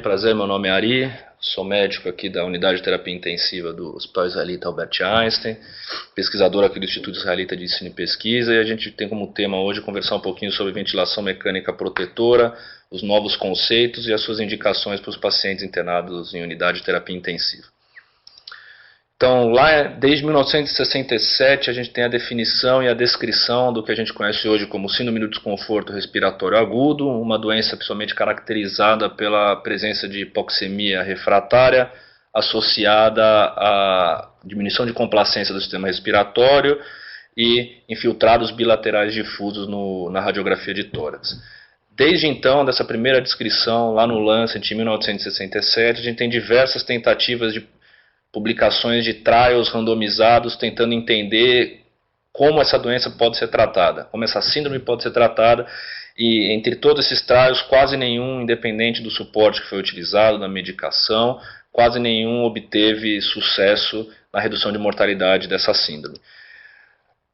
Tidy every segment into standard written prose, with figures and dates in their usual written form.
Prazer, meu nome é Ari, sou médico aqui da Unidade de Terapia Intensiva do Hospital Israelita Albert Einstein, pesquisador aqui do Instituto Israelita de Ensino e Pesquisa, e a gente tem como tema hoje conversar um pouquinho sobre ventilação mecânica protetora, os novos conceitos e as suas indicações para os pacientes internados em unidade de terapia intensiva. Então, lá desde 1967 a gente tem a definição e a descrição do que a gente conhece hoje como síndrome do desconforto respiratório agudo, uma doença principalmente caracterizada pela presença de hipoxemia refratária associada à diminuição de complacência do sistema respiratório e infiltrados bilaterais difusos na radiografia de tórax. Desde então, dessa primeira descrição lá no Lancet em 1967, a gente tem diversas tentativas de publicações de trials randomizados tentando entender como essa doença pode ser tratada, como essa síndrome pode ser tratada, e entre todos esses trials, quase nenhum, independente do suporte que foi utilizado, da medicação, quase nenhum obteve sucesso na redução de mortalidade dessa síndrome.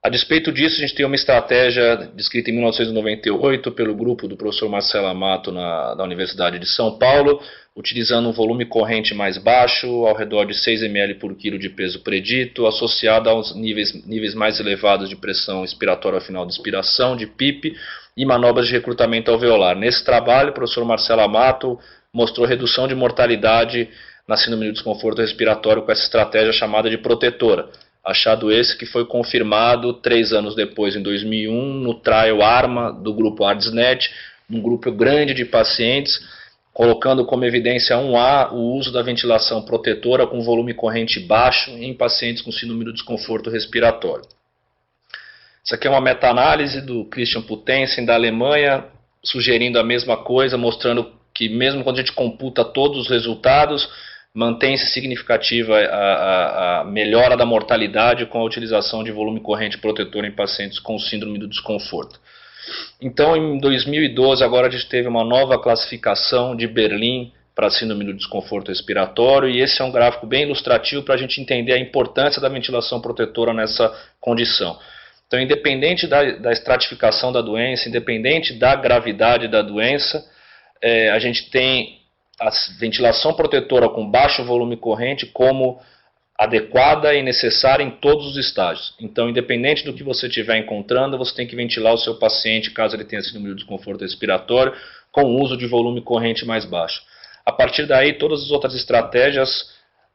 A despeito disso, a gente tem uma estratégia descrita em 1998 pelo grupo do professor Marcelo Amato da Universidade de São Paulo, utilizando um volume corrente mais baixo, ao redor de 6 ml por quilo de peso predito, associado aos níveis mais elevados de pressão expiratória ao final de expiração, de PIP, e manobras de recrutamento alveolar. Nesse trabalho, o professor Marcelo Amato mostrou redução de mortalidade na síndrome do desconforto respiratório com essa estratégia chamada de protetora. Achado esse que foi confirmado 3 anos depois, em 2001, no trial ARMA do grupo ARDSNet, um grupo grande de pacientes, colocando como evidência 1A o uso da ventilação protetora com volume corrente baixo em pacientes com síndrome do desconforto respiratório. Isso aqui é uma meta-análise do Christian Putensen, da Alemanha, sugerindo a mesma coisa, mostrando que mesmo quando a gente computa todos os resultados, mantém-se significativa a melhora da mortalidade com a utilização de volume corrente protetor em pacientes com síndrome do desconforto. Então, em 2012, agora a gente teve uma nova classificação de Berlim para síndrome do desconforto respiratório, e esse é um gráfico bem ilustrativo para a gente entender a importância da ventilação protetora nessa condição. Então, independente da estratificação da doença, independente da gravidade da doença, a gente tem a ventilação protetora com baixo volume corrente como adequada e necessária em todos os estágios. Então, independente do que você estiver encontrando, você tem que ventilar o seu paciente, caso ele tenha síndrome do desconforto respiratório, com o uso de volume corrente mais baixo. A partir daí, todas as outras estratégias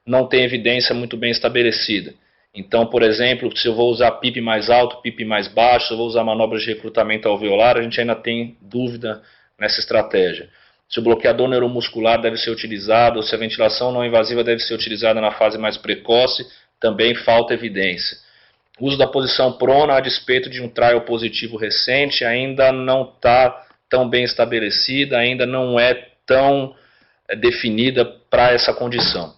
não têm evidência muito bem estabelecida. Então, por exemplo, se eu vou usar PIP mais alto, PIP mais baixo, se eu vou usar manobras de recrutamento alveolar, a gente ainda tem dúvida nessa estratégia. Se o bloqueador neuromuscular deve ser utilizado, ou se a ventilação não invasiva deve ser utilizada na fase mais precoce, também falta evidência. O uso da posição prona, a despeito de um trial positivo recente, ainda não está tão bem estabelecida, ainda não é tão definida para essa condição.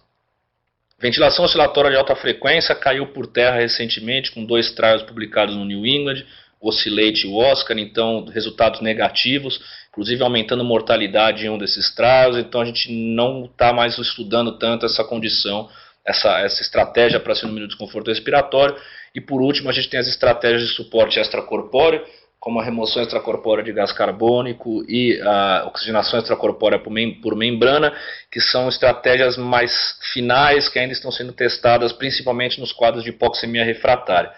Ventilação oscilatória de alta frequência caiu por terra recentemente com 2 trials publicados no New England, o Oscillate e o Oscar, então resultados negativos, inclusive aumentando mortalidade em um desses trials. Então a gente não está mais estudando tanto essa condição, essa estratégia para síndrome do desconforto respiratório. E por último, a gente tem as estratégias de suporte extracorpóreo, como a remoção extracorpórea de gás carbônico e a oxigenação extracorpórea por membrana, que são estratégias mais finais que ainda estão sendo testadas, principalmente nos quadros de hipoxemia refratária.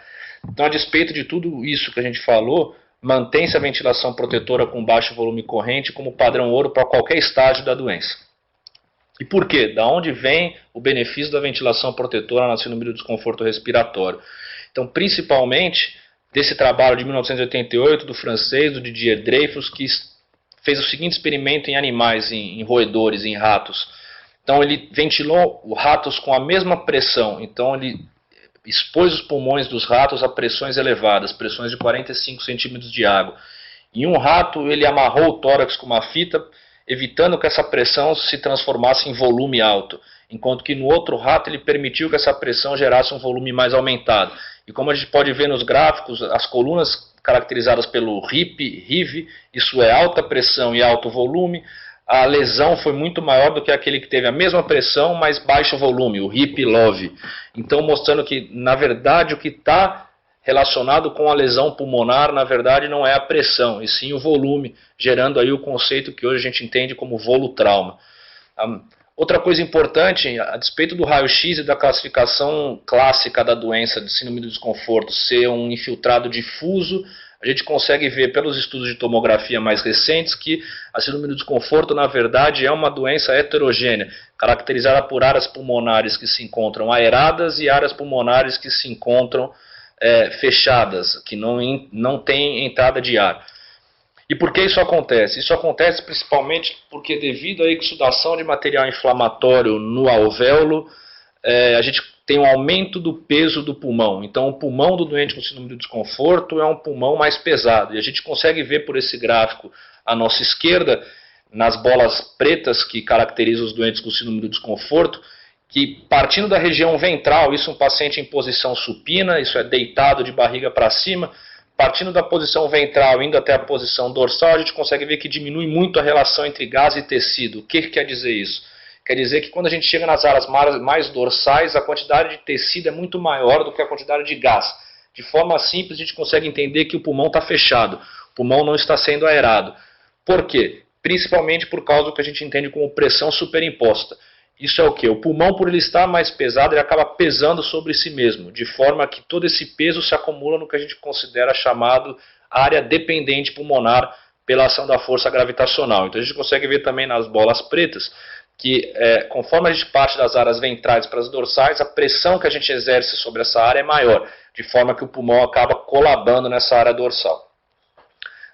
Então, a despeito de tudo isso que a gente falou, mantém-se a ventilação protetora com baixo volume corrente como padrão ouro para qualquer estágio da doença. E por quê? Da onde vem o benefício da ventilação protetora na síndrome do desconforto respiratório? Então, principalmente desse trabalho de 1988 do francês, do Didier Dreyfus, que fez o seguinte experimento em animais, em roedores, em ratos. Então, ele ventilou os ratos com a mesma pressão. Então, ele expôs os pulmões dos ratos a pressões elevadas, pressões de 45 centímetros de água. Em um rato, ele amarrou o tórax com uma fita, evitando que essa pressão se transformasse em volume alto, enquanto que no outro rato ele permitiu que essa pressão gerasse um volume mais aumentado. E como a gente pode ver nos gráficos, as colunas caracterizadas pelo RIP, isso é alta pressão e alto volume, a lesão foi muito maior do que aquele que teve a mesma pressão, mas baixo volume, o HIP-LOV. Então, mostrando que, na verdade, o que está relacionado com a lesão pulmonar, na verdade, não é a pressão, e sim o volume, gerando aí o conceito que hoje a gente entende como volutrauma. Outra coisa importante, a despeito do raio-x e da classificação clássica da doença de síndrome do desconforto ser um infiltrado difuso, a gente consegue ver pelos estudos de tomografia mais recentes que a síndrome do desconforto, na verdade, é uma doença heterogênea, caracterizada por áreas pulmonares que se encontram aeradas e áreas pulmonares que se encontram fechadas, que não tem entrada de ar. E por que isso acontece? Isso acontece principalmente porque, devido à exudação de material inflamatório no alvéolo, a gente tem um aumento do peso do pulmão. Então, o pulmão do doente com síndrome do desconforto é um pulmão mais pesado. E a gente consegue ver por esse gráfico à nossa esquerda, nas bolas pretas que caracterizam os doentes com síndrome do desconforto, que partindo da região ventral, isso é um paciente em posição supina, isso é deitado de barriga para cima, partindo da posição ventral, indo até a posição dorsal, a gente consegue ver que diminui muito a relação entre gás e tecido. O que quer dizer isso? Quer dizer que quando a gente chega nas áreas mais dorsais, a quantidade de tecido é muito maior do que a quantidade de gás. De forma simples, a gente consegue entender que o pulmão está fechado, o pulmão não está sendo aerado. Por quê? Principalmente por causa do que a gente entende como pressão superimposta. Isso é o quê? O pulmão, por ele estar mais pesado, ele acaba pesando sobre si mesmo, de forma que todo esse peso se acumula no que a gente considera chamado área dependente pulmonar pela ação da força gravitacional. Então a gente consegue ver também nas bolas pretas que conforme a gente parte das áreas ventrais para as dorsais, a pressão que a gente exerce sobre essa área é maior, de forma que o pulmão acaba colabando nessa área dorsal.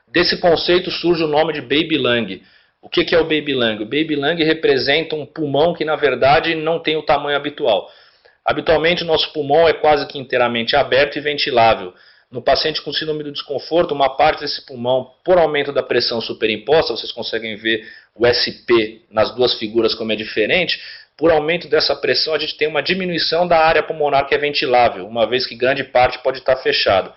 Desse conceito surge o nome de Baby Lung. O que é o Baby Lung? O Baby Lung representa um pulmão que, na verdade, não tem o tamanho habitual. Habitualmente, o nosso pulmão é quase que inteiramente aberto e ventilável. No paciente com síndrome do desconforto, uma parte desse pulmão, por aumento da pressão superimposta, vocês conseguem ver o SP nas duas figuras como é diferente, por aumento dessa pressão a gente tem uma diminuição da área pulmonar que é ventilável, uma vez que grande parte pode estar fechada.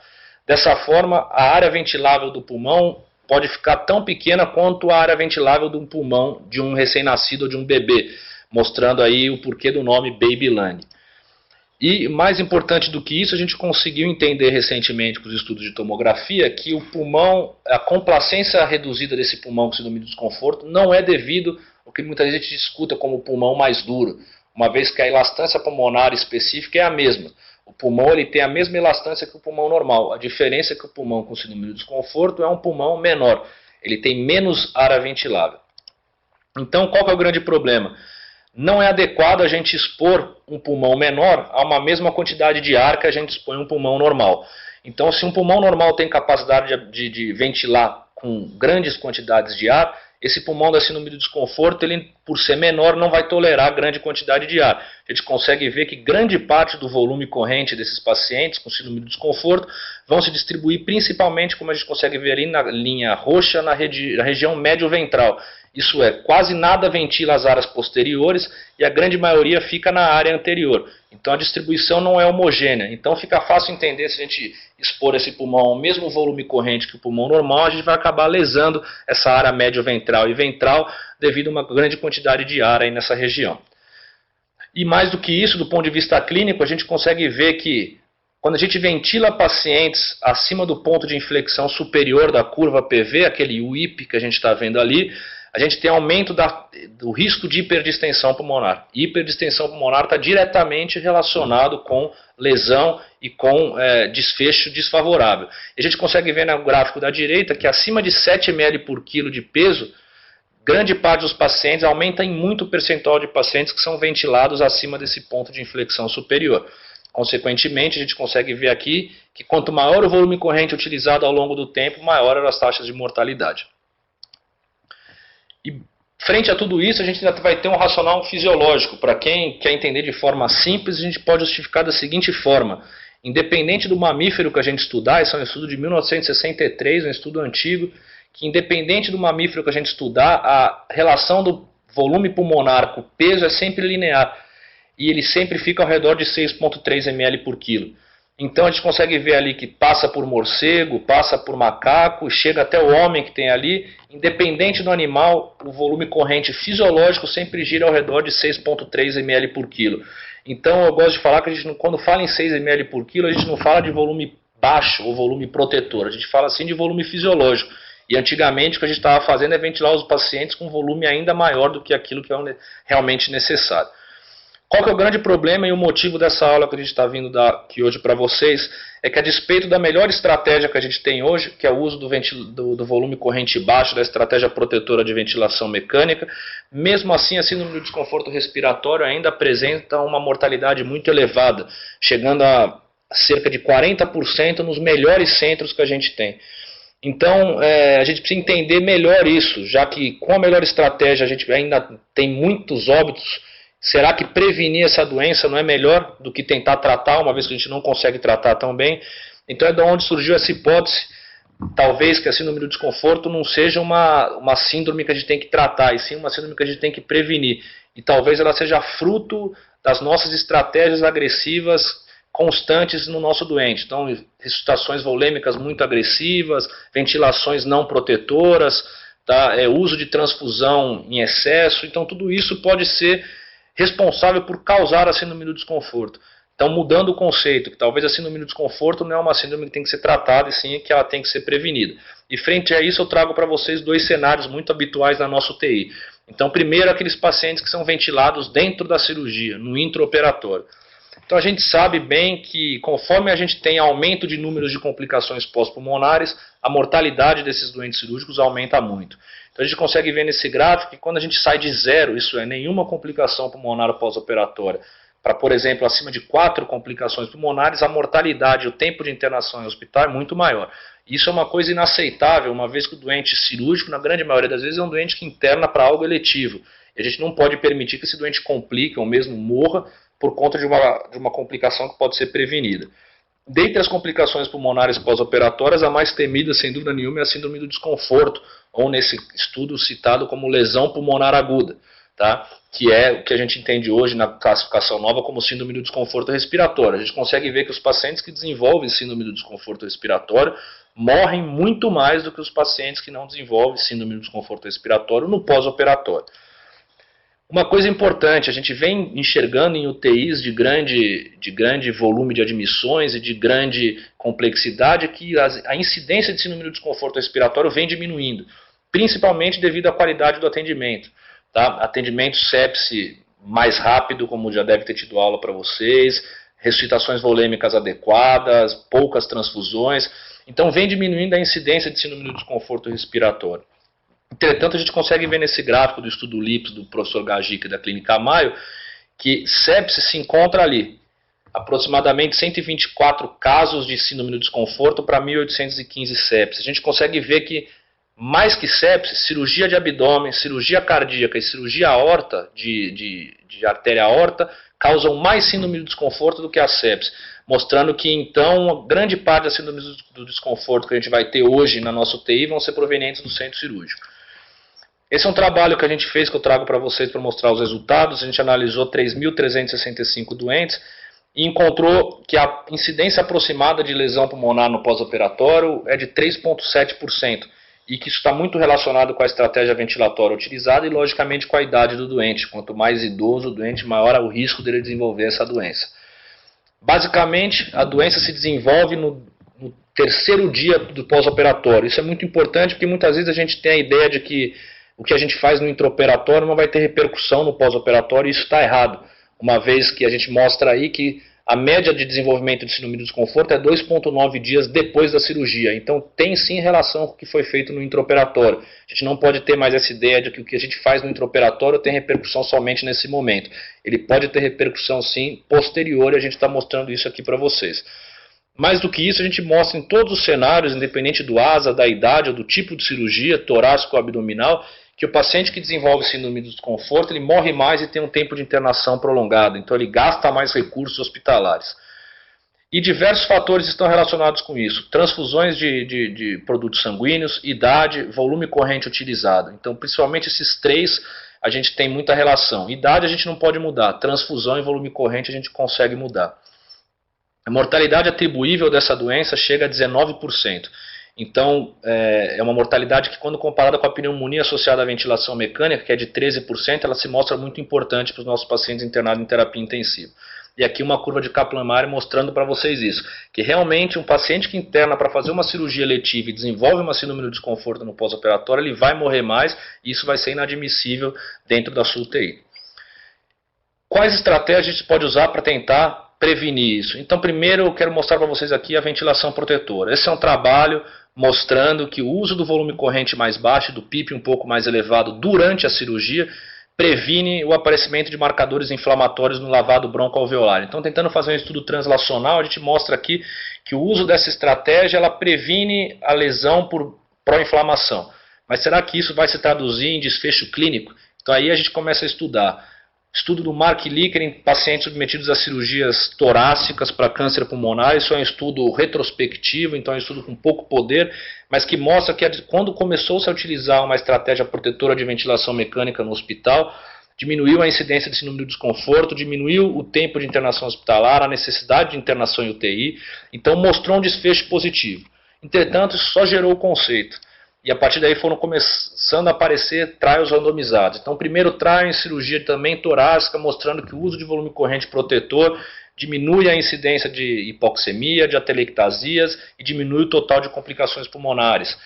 Dessa forma, a área ventilável do pulmão pode ficar tão pequena quanto a área ventilável de um pulmão de um recém-nascido ou de um bebê, mostrando aí o porquê do nome Baby Lung. E mais importante do que isso, a gente conseguiu entender recentemente com os estudos de tomografia que o pulmão, a complacência reduzida desse pulmão com síndrome de desconforto não é devido ao que muita gente discuta como o pulmão mais duro, uma vez que a elastância pulmonar específica é a mesma. O pulmão ele tem a mesma elastância que o pulmão normal. A diferença é que o pulmão com síndrome de desconforto é um pulmão menor. Ele tem menos área ventilável. Então, qual que é o grande problema? Não é adequado a gente expor um pulmão menor a uma mesma quantidade de ar que a gente expõe um pulmão normal. Então, se um pulmão normal tem capacidade de ventilar com grandes quantidades de ar, esse pulmão da síndrome do desconforto, ele, por ser menor, não vai tolerar grande quantidade de ar. A gente consegue ver que grande parte do volume corrente desses pacientes com síndrome do desconforto vão se distribuir principalmente, como a gente consegue ver ali na linha roxa, na região médio-ventral. Isso é, quase nada ventila as áreas posteriores e a grande maioria fica na área anterior. Então a distribuição não é homogênea. Então fica fácil entender, se a gente expor esse pulmão ao mesmo volume corrente que o pulmão normal, a gente vai acabar lesando essa área médio-ventral e ventral devido a uma grande quantidade de ar aí nessa região. E mais do que isso, do ponto de vista clínico, a gente consegue ver que quando a gente ventila pacientes acima do ponto de inflexão superior da curva PV, aquele UIP que a gente está vendo ali, a gente tem aumento do risco de hiperdistensão pulmonar. Hiperdistensão pulmonar está diretamente relacionado com lesão e com desfecho desfavorável. E a gente consegue ver no gráfico da direita que acima de 7 ml por quilo de peso, grande parte dos pacientes aumenta em muito o percentual de pacientes que são ventilados acima desse ponto de inflexão superior. Consequentemente, a gente consegue ver aqui que quanto maior o volume corrente utilizado ao longo do tempo, maior eram as taxas de mortalidade. E frente a tudo isso, a gente ainda vai ter um racional fisiológico. Para quem quer entender de forma simples, a gente pode justificar da seguinte forma. Independente do mamífero que a gente estudar, esse é um estudo de 1963, um estudo antigo, que independente do mamífero que a gente estudar, a relação do volume pulmonar com o peso é sempre linear. E ele sempre fica ao redor de 6,3 ml por quilo. Então a gente consegue ver ali que passa por morcego, passa por macaco, chega até o homem que tem ali. Independente do animal, o volume corrente fisiológico sempre gira ao redor de 6,3 ml por quilo. Então eu gosto de falar que a gente, quando fala em 6 ml por quilo, a gente não fala de volume baixo ou volume protetor. A gente fala assim de volume fisiológico. E antigamente o que a gente estava fazendo é ventilar os pacientes com volume ainda maior do que aquilo que é realmente necessário. Qual que é o grande problema e o motivo dessa aula que a gente está vindo dar aqui hoje para vocês? É que a despeito da melhor estratégia que a gente tem hoje, que é o uso do volume corrente baixo, da estratégia protetora de ventilação mecânica, mesmo assim a síndrome do desconforto respiratório ainda apresenta uma mortalidade muito elevada, chegando a cerca de 40% nos melhores centros que a gente tem. Então, a gente precisa entender melhor isso, já que com a melhor estratégia a gente ainda tem muitos óbitos. Será que prevenir essa doença não é melhor do que tentar tratar, uma vez que a gente não consegue tratar tão bem? Então é de onde surgiu essa hipótese, talvez que a síndrome do desconforto não seja uma síndrome que a gente tem que tratar, e sim uma síndrome que a gente tem que prevenir. E talvez ela seja fruto das nossas estratégias agressivas constantes no nosso doente. Então, ressuscitações volêmicas muito agressivas, ventilações não protetoras, tá? Uso de transfusão em excesso. Então, tudo isso pode ser responsável por causar a síndrome do desconforto. Então, mudando o conceito, que talvez a síndrome do desconforto não é uma síndrome que tem que ser tratada, e sim que ela tem que ser prevenida. E frente a isso, eu trago para vocês dois cenários muito habituais na nossa UTI. Então, primeiro, aqueles pacientes que são ventilados dentro da cirurgia, no intraoperatório. Então, a gente sabe bem que, conforme a gente tem aumento de números de complicações pós-pulmonares, a mortalidade desses doentes cirúrgicos aumenta muito. Então, a gente consegue ver nesse gráfico que quando a gente sai de zero, isso é, nenhuma complicação pulmonar pós-operatória, para, por exemplo, acima de 4 complicações pulmonares, a mortalidade, o tempo de internação em hospital é muito maior. Isso é uma coisa inaceitável, uma vez que o doente cirúrgico, na grande maioria das vezes, é um doente que interna para algo eletivo. E a gente não pode permitir que esse doente complique ou mesmo morra por conta de uma complicação que pode ser prevenida. Dentre as complicações pulmonares pós-operatórias, a mais temida, sem dúvida nenhuma, é a síndrome do desconforto, ou nesse estudo citado como lesão pulmonar aguda, tá? Que é o que a gente entende hoje na classificação nova como síndrome do desconforto respiratório. A gente consegue ver que os pacientes que desenvolvem síndrome do desconforto respiratório morrem muito mais do que os pacientes que não desenvolvem síndrome do desconforto respiratório no pós-operatório. Uma coisa importante, a gente vem enxergando em UTIs de grande volume de admissões e de grande complexidade que a incidência de síndrome do desconforto respiratório vem diminuindo, principalmente devido à qualidade do atendimento. Tá? Atendimento sepse mais rápido, como já deve ter tido aula para vocês, ressuscitações volêmicas adequadas, poucas transfusões. Então vem diminuindo a incidência de síndrome do desconforto respiratório. Entretanto, a gente consegue ver nesse gráfico do estudo LIPS do professor Gajica e da Clínica Maio que sepse se encontra ali. Aproximadamente 124 casos de síndrome do desconforto para 1.815 sepsis. A gente consegue ver que, mais que sepsis, cirurgia de abdômen, cirurgia cardíaca e cirurgia aorta, de artéria aorta, causam mais síndrome do desconforto do que a sepsis. Mostrando que, então, grande parte das síndromes do desconforto que a gente vai ter hoje na nossa UTI vão ser provenientes do centro cirúrgico. Esse é um trabalho que a gente fez, que eu trago para vocês para mostrar os resultados. A gente analisou 3.365 doentes e encontrou que a incidência aproximada de lesão pulmonar no pós-operatório é de 3,7%. E que isso está muito relacionado com a estratégia ventilatória utilizada e, logicamente, com a idade do doente. Quanto mais idoso o doente, maior é o risco dele desenvolver essa doença. Basicamente, a doença se desenvolve no terceiro dia do pós-operatório. Isso é muito importante porque muitas vezes a gente tem a ideia de que o que a gente faz no intraoperatório não vai ter repercussão no pós-operatório, e isso está errado. Uma vez que a gente mostra aí que a média de desenvolvimento de síndrome do desconforto é 2,9 dias depois da cirurgia. Então tem sim relação com o que foi feito no intraoperatório. A gente não pode ter mais essa ideia de que o que a gente faz no intraoperatório tem repercussão somente nesse momento. Ele pode ter repercussão sim posterior, e a gente está mostrando isso aqui para vocês. Mais do que isso, a gente mostra em todos os cenários, independente do ASA, da idade ou do tipo de cirurgia, torácico ou abdominal, que o paciente que desenvolve síndrome do desconforto, ele morre mais e tem um tempo de internação prolongado. Então ele gasta mais recursos hospitalares. E diversos fatores estão relacionados com isso. Transfusões de produtos sanguíneos, idade, volume corrente utilizado. Então, principalmente esses três, a gente tem muita relação. Idade a gente não pode mudar. Transfusão e volume corrente a gente consegue mudar. A mortalidade atribuível dessa doença chega a 19%. Então, é uma mortalidade que, quando comparada com a pneumonia associada à ventilação mecânica, que é de 13%, ela se mostra muito importante para os nossos pacientes internados em terapia intensiva. E aqui uma curva de Kaplan-Meier mostrando para vocês isso. Que realmente um paciente que interna para fazer uma cirurgia letiva e desenvolve uma síndrome do desconforto no pós-operatório, ele vai morrer mais e isso vai ser inadmissível dentro da sua UTI. Quais estratégias a gente pode usar para tentar prevenir isso? Então, primeiro eu quero mostrar para vocês aqui a ventilação protetora. Esse é um trabalho mostrando que o uso do volume corrente mais baixo, do PIP um pouco mais elevado durante a cirurgia, previne o aparecimento de marcadores inflamatórios no lavado broncoalveolar. Então, tentando fazer um estudo translacional, a gente mostra aqui que o uso dessa estratégia ela previne a lesão por pró-inflamação. Mas será que isso vai se traduzir em desfecho clínico? Então, aí a gente começa a estudar. Estudo do Mark Licker em pacientes submetidos a cirurgias torácicas para câncer pulmonar. Isso é um estudo retrospectivo, então é um estudo com pouco poder, mas que mostra que quando começou-se a utilizar uma estratégia protetora de ventilação mecânica no hospital, diminuiu a incidência de síndrome do desconforto, diminuiu o tempo de internação hospitalar, a necessidade de internação em UTI, então mostrou um desfecho positivo. Entretanto, isso só gerou o conceito. E a partir daí foram começando a aparecer trials randomizados. Então, o primeiro trial em cirurgia também torácica, mostrando que o uso de volume corrente protetor diminui a incidência de hipoxemia, de atelectasias e diminui o total de complicações pulmonares.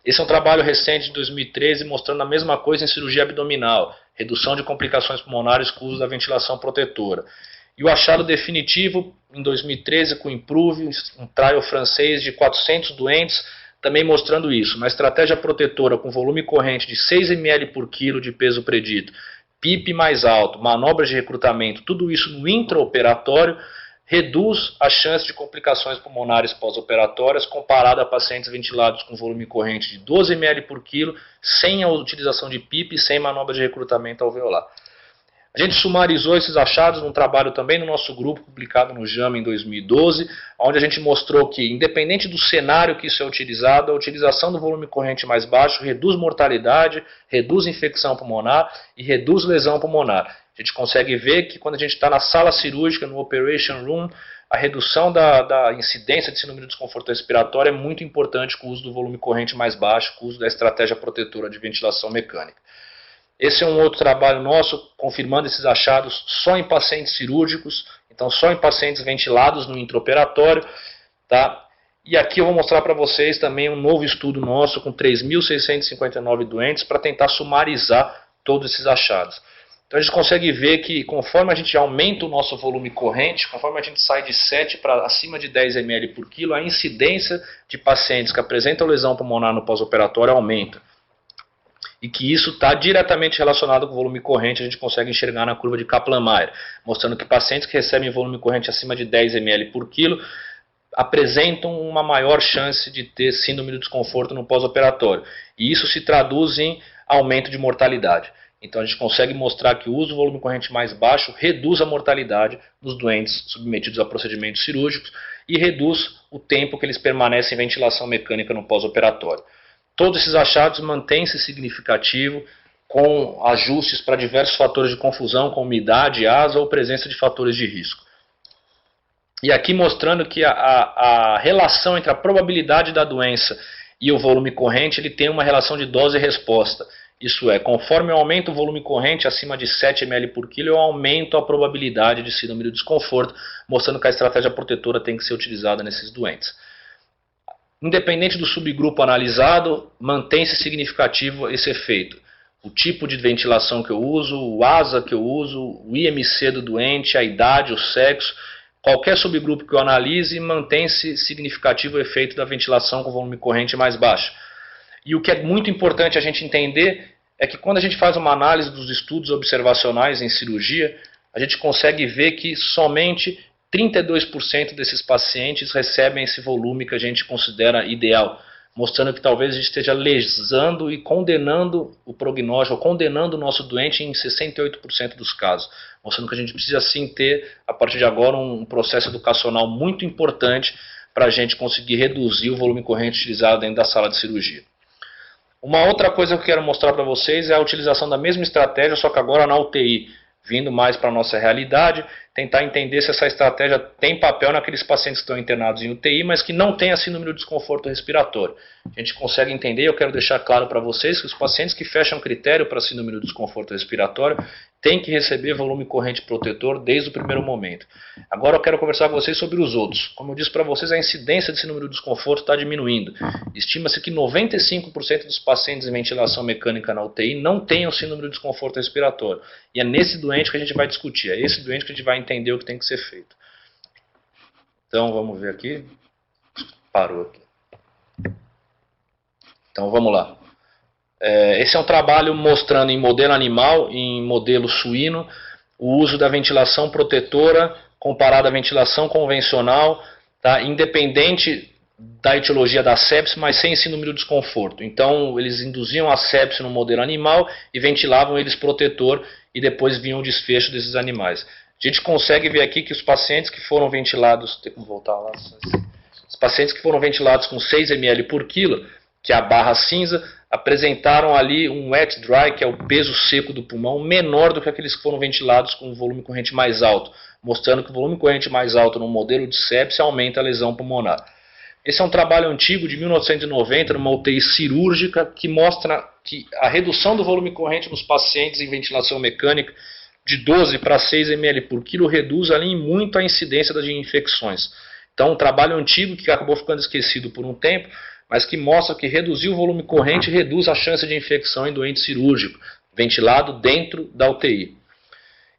Esse é um trabalho recente de 2013 mostrando a mesma coisa em cirurgia abdominal, redução de complicações pulmonares com o uso da ventilação protetora. E o achado definitivo em 2013 com o Improve, um trial francês de 400 doentes, também mostrando isso, uma estratégia protetora com volume corrente de 6 ml por quilo de peso predito, PIP mais alto, manobras de recrutamento, tudo isso no intraoperatório, reduz a chance de complicações pulmonares pós-operatórias comparado a pacientes ventilados com volume corrente de 12 ml por quilo, sem a utilização de PIP e sem manobras de recrutamento alveolar. A gente sumarizou esses achados num trabalho também no nosso grupo, publicado no JAMA em 2012, onde a gente mostrou que, independente do cenário que isso é utilizado, a utilização do volume corrente mais baixo reduz mortalidade, reduz infecção pulmonar e reduz lesão pulmonar. A gente consegue ver que quando a gente está na sala cirúrgica, no operation room, a redução da incidência de síndrome do desconforto respiratório é muito importante com o uso do volume corrente mais baixo, com o uso da estratégia protetora de ventilação mecânica. Esse é um outro trabalho nosso, confirmando esses achados só em pacientes cirúrgicos, então só em pacientes ventilados no intraoperatório. Tá? E aqui eu vou mostrar para vocês também um novo estudo nosso com 3.659 doentes para tentar sumarizar todos esses achados. Então a gente consegue ver que conforme a gente aumenta o nosso volume corrente, conforme a gente sai de 7 para acima de 10 ml por quilo, a incidência de pacientes que apresentam lesão pulmonar no pós-operatório aumenta. E que isso está diretamente relacionado com o volume corrente, a gente consegue enxergar na curva de Kaplan-Meier, mostrando que pacientes que recebem volume corrente acima de 10 ml por quilo apresentam uma maior chance de ter síndrome do desconforto no pós-operatório. E isso se traduz em aumento de mortalidade. Então a gente consegue mostrar que o uso do volume corrente mais baixo reduz a mortalidade dos doentes submetidos a procedimentos cirúrgicos e reduz o tempo que eles permanecem em ventilação mecânica no pós-operatório. Todos esses achados mantêm-se significativo com ajustes para diversos fatores de confusão, como umidade, asa ou presença de fatores de risco. E aqui mostrando que a relação entre a probabilidade da doença e o volume corrente ele tem uma relação de dose e resposta. Isso é, conforme eu aumento o volume corrente acima de 7 ml por quilo, eu aumento a probabilidade de síndrome do desconforto, mostrando que a estratégia protetora tem que ser utilizada nesses doentes. Independente do subgrupo analisado, mantém-se significativo esse efeito. O tipo de ventilação que eu uso, o ASA que eu uso, o IMC do doente, a idade, o sexo, qualquer subgrupo que eu analise, mantém-se significativo o efeito da ventilação com volume corrente mais baixo. E o que é muito importante a gente entender é que quando a gente faz uma análise dos estudos observacionais em cirurgia, a gente consegue ver que somente 32% desses pacientes recebem esse volume que a gente considera ideal, mostrando que talvez a gente esteja lesando e condenando o prognóstico, condenando o nosso doente em 68% dos casos, mostrando que a gente precisa sim ter, a partir de agora, um processo educacional muito importante para a gente conseguir reduzir o volume corrente utilizado dentro da sala de cirurgia. Uma outra coisa que eu quero mostrar para vocês é a utilização da mesma estratégia, só que agora na UTI, vindo mais para a nossa realidade, tentar entender se essa estratégia tem papel naqueles pacientes que estão internados em UTI, mas que não têm a síndrome do desconforto respiratório. A gente consegue entender, eu quero deixar claro para vocês, que os pacientes que fecham critério para síndrome do desconforto respiratório têm que receber volume corrente protetor desde o primeiro momento. Agora eu quero conversar com vocês sobre os outros. Como eu disse para vocês, a incidência de síndrome do desconforto está diminuindo. Estima-se que 95% dos pacientes em ventilação mecânica na UTI não tenham síndrome do desconforto respiratório. E é nesse doente que a gente vai discutir, é esse doente que a gente vai entender o que tem que ser feito. Então vamos ver aqui. Parou aqui. Então vamos lá. Esse é um trabalho mostrando em modelo animal e em modelo suíno o uso da ventilação protetora comparado à ventilação convencional, tá? Independente da etiologia da sepse, mas sem síndrome do desconforto. Então eles induziam a sepse no modelo animal e ventilavam eles protetor e depois vinha o desfecho desses animais. A gente consegue ver aqui que os pacientes que foram ventilados, tem como voltar lá, os pacientes que foram ventilados com 6 ml por quilo, que é a barra cinza, apresentaram ali um wet dry, que é o peso seco do pulmão, menor do que aqueles que foram ventilados com um volume corrente mais alto, mostrando que o volume corrente mais alto no modelo de sepse aumenta a lesão pulmonar. Esse é um trabalho antigo de 1990, numa UTI cirúrgica, que mostra que a redução do volume corrente nos pacientes em ventilação mecânica de 12 para 6 ml por quilo reduz ali muito a incidência das infecções. Então, um trabalho antigo que acabou ficando esquecido por um tempo, mas que mostra que reduzir o volume corrente reduz a chance de infecção em doente cirúrgico, ventilado dentro da UTI.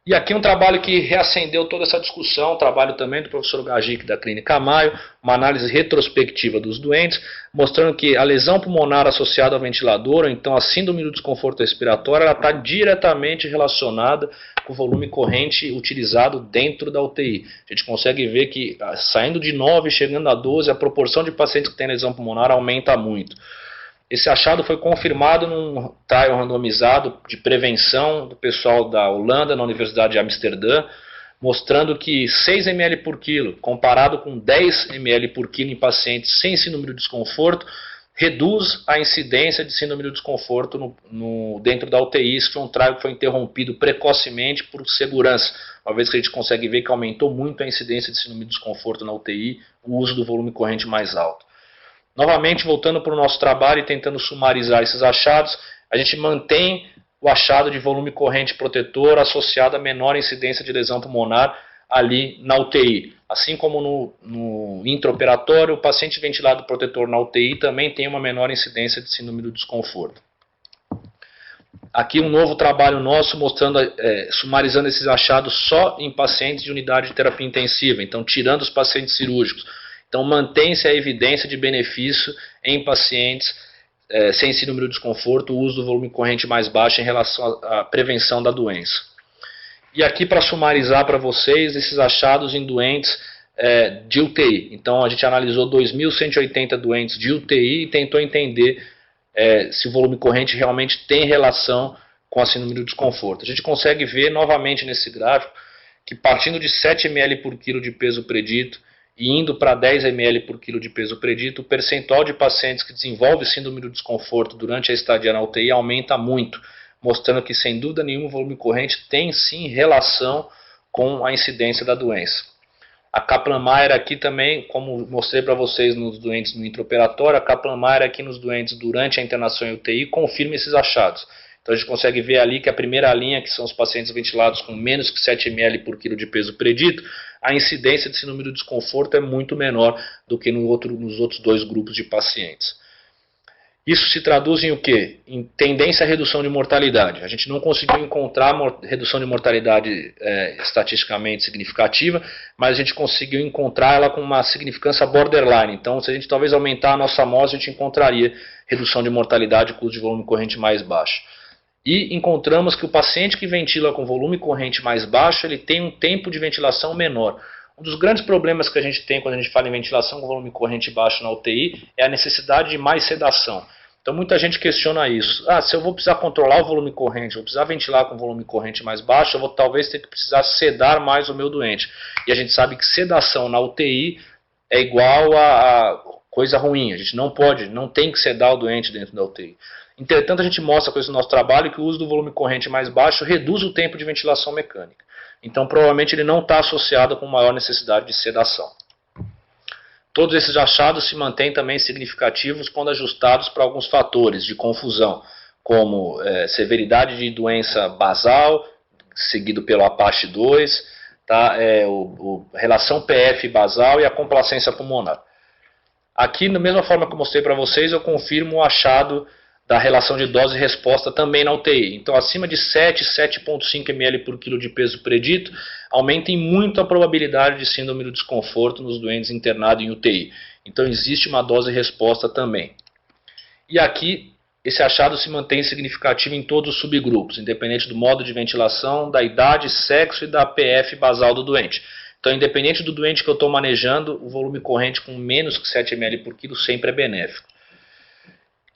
E aqui um trabalho que reacendeu toda essa discussão, um trabalho também do professor Gajic da Clínica Maio, uma análise retrospectiva dos doentes, mostrando que a lesão pulmonar associada ao ventilador, ou então a síndrome do desconforto respiratório, ela está diretamente relacionada com o volume corrente utilizado dentro da UTI. A gente consegue ver que saindo de 9 e chegando a 12, a proporção de pacientes que têm lesão pulmonar aumenta muito. Esse achado foi confirmado num trial randomizado de prevenção do pessoal da Holanda, na Universidade de Amsterdã, mostrando que 6 ml por quilo, comparado com 10 ml por quilo em pacientes sem síndrome do desconforto, reduz a incidência de síndrome do desconforto dentro da UTI. Isso foi um trial que foi interrompido precocemente por segurança, uma vez que a gente consegue ver que aumentou muito a incidência de síndrome do desconforto na UTI, o uso do volume corrente mais alto. Novamente, voltando para o nosso trabalho e tentando sumarizar esses achados, a gente mantém o achado de volume corrente protetor associado a menor incidência de lesão pulmonar ali na UTI. Assim como no intraoperatório, o paciente ventilado protetor na UTI também tem uma menor incidência de síndrome do desconforto. Aqui um novo trabalho nosso mostrando, sumarizando esses achados só em pacientes de unidade de terapia intensiva, então tirando os pacientes cirúrgicos. Então mantém-se a evidência de benefício em pacientes sem síndrome do desconforto, o uso do volume corrente mais baixo em relação à prevenção da doença. E aqui para sumarizar para vocês esses achados em doentes de UTI. Então a gente analisou 2.180 doentes de UTI e tentou entender se o volume corrente realmente tem relação com a síndrome do desconforto. A gente consegue ver novamente nesse gráfico que partindo de 7 ml por quilo de peso predito e indo para 10 ml por quilo de peso predito, o percentual de pacientes que desenvolve síndrome do desconforto durante a estadia na UTI aumenta muito, mostrando que sem dúvida nenhuma o volume corrente tem sim relação com a incidência da doença. A Kaplan-Meier aqui também, como mostrei para vocês nos doentes no intraoperatório, a Kaplan-Meier aqui nos doentes durante a internação em UTI confirma esses achados. Então a gente consegue ver ali que a primeira linha, que são os pacientes ventilados com menos que 7 ml por quilo de peso predito, a incidência de síndrome do desconforto é muito menor do que nos outros dois grupos de pacientes. Isso se traduz em o quê? Em tendência à redução de mortalidade. A gente não conseguiu encontrar redução de mortalidade estatisticamente significativa, mas a gente conseguiu encontrar ela com uma significância borderline. Então, se a gente talvez aumentar a nossa amostra, a gente encontraria redução de mortalidade com uso de volume corrente mais baixo. E encontramos que o paciente que ventila com volume corrente mais baixo, ele tem um tempo de ventilação menor. Um dos grandes problemas que a gente tem quando a gente fala em ventilação com volume corrente baixo na UTI é a necessidade de mais sedação. Então muita gente questiona isso. Se eu vou precisar controlar o volume corrente, vou precisar ventilar com volume corrente mais baixo, eu vou talvez ter que precisar sedar mais o meu doente. E a gente sabe que sedação na UTI é igual a coisa ruim, a gente não tem que sedar o doente dentro da UTI. Entretanto, a gente mostra com esse nosso trabalho que o uso do volume corrente mais baixo reduz o tempo de ventilação mecânica. Então, provavelmente ele não está associado com maior necessidade de sedação. Todos esses achados se mantêm também significativos quando ajustados para alguns fatores de confusão, como severidade de doença basal, seguido pelo Apache 2, tá? Relação PF basal e a complacência pulmonar. Aqui, da mesma forma que eu mostrei para vocês, eu confirmo o achado da relação de dose e resposta também na UTI. Então, acima de 7,5 ml por quilo de peso predito, aumenta em muito a probabilidade de síndrome do desconforto nos doentes internados em UTI. Então, existe uma dose e resposta também. E aqui, esse achado se mantém significativo em todos os subgrupos, independente do modo de ventilação, da idade, sexo e da PF basal do doente. Então, independente do doente que eu estou manejando, o volume corrente com menos que 7 ml por quilo sempre é benéfico.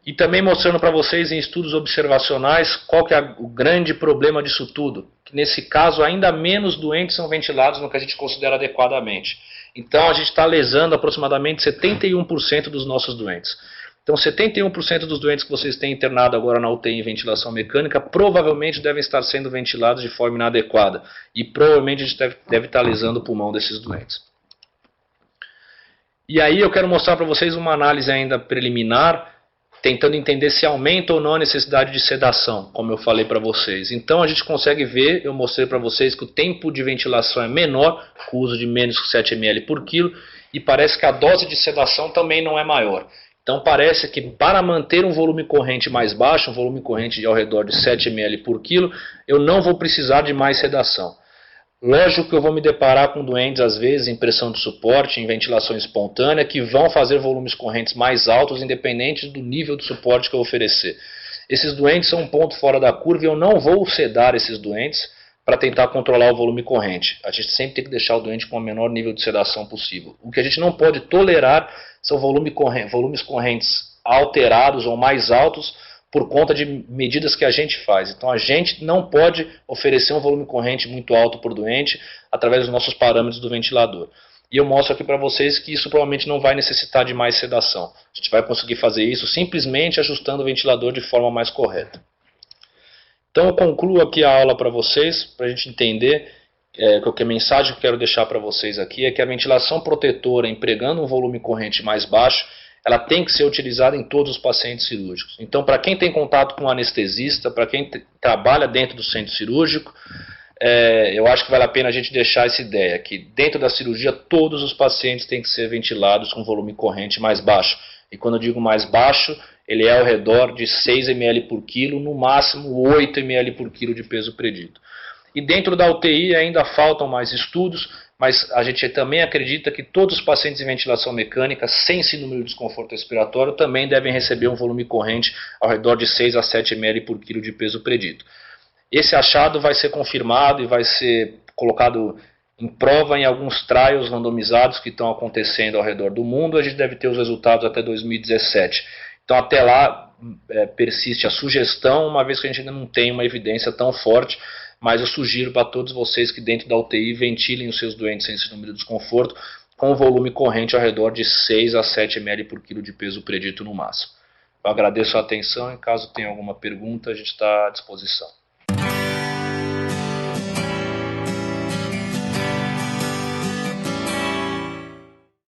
E também mostrando para vocês em estudos observacionais qual que é o grande problema disso tudo. Que nesse caso ainda menos doentes são ventilados no que a gente considera adequadamente. Então a gente está lesando aproximadamente 71% dos nossos doentes. Então 71% dos doentes que vocês têm internado agora na UTI em ventilação mecânica provavelmente devem estar sendo ventilados de forma inadequada. E provavelmente a gente deve estar lesando o pulmão desses doentes. E aí eu quero mostrar para vocês uma análise ainda preliminar, tentando entender se aumenta ou não a necessidade de sedação, como eu falei para vocês. Então a gente consegue ver, eu mostrei para vocês que o tempo de ventilação é menor, com o uso de menos que 7 ml por quilo, e parece que a dose de sedação também não é maior. Então parece que para manter um volume corrente mais baixo, um volume corrente de ao redor de 7 ml por quilo, eu não vou precisar de mais sedação. Lógico que eu vou me deparar com doentes, às vezes, em pressão de suporte, em ventilação espontânea, que vão fazer volumes correntes mais altos, independente do nível de suporte que eu oferecer. Esses doentes são um ponto fora da curva e eu não vou sedar esses doentes para tentar controlar o volume corrente. A gente sempre tem que deixar o doente com o menor nível de sedação possível. O que a gente não pode tolerar são volumes correntes alterados ou mais altos, por conta de medidas que a gente faz. Então a gente não pode oferecer um volume corrente muito alto para o doente através dos nossos parâmetros do ventilador. E eu mostro aqui para vocês que isso provavelmente não vai necessitar de mais sedação. A gente vai conseguir fazer isso simplesmente ajustando o ventilador de forma mais correta. Então eu concluo aqui a aula para vocês, para a gente entender que a mensagem que eu quero deixar para vocês aqui é que a ventilação protetora empregando um volume corrente mais baixo, ela tem que ser utilizada em todos os pacientes cirúrgicos. Então, para quem tem contato com um anestesista, para quem trabalha dentro do centro cirúrgico, eu acho que vale a pena a gente deixar essa ideia, que dentro da cirurgia todos os pacientes têm que ser ventilados com volume corrente mais baixo. E quando eu digo mais baixo, ele é ao redor de 6 ml por quilo, no máximo 8 ml por quilo de peso predito. E dentro da UTI ainda faltam mais estudos, mas a gente também acredita que todos os pacientes em ventilação mecânica, sem síndrome de desconforto respiratório, também devem receber um volume corrente ao redor de 6 a 7 ml por quilo de peso predito. Esse achado vai ser confirmado e vai ser colocado em prova em alguns trials randomizados que estão acontecendo ao redor do mundo. A gente deve ter os resultados até 2017. Então até lá persiste a sugestão, uma vez que a gente ainda não tem uma evidência tão forte, mas eu sugiro para todos vocês que dentro da UTI ventilem os seus doentes sem síndrome de desconforto com volume corrente ao redor de 6 a 7 ml por quilo de peso predito no máximo. Eu agradeço a atenção e caso tenha alguma pergunta a gente está à disposição.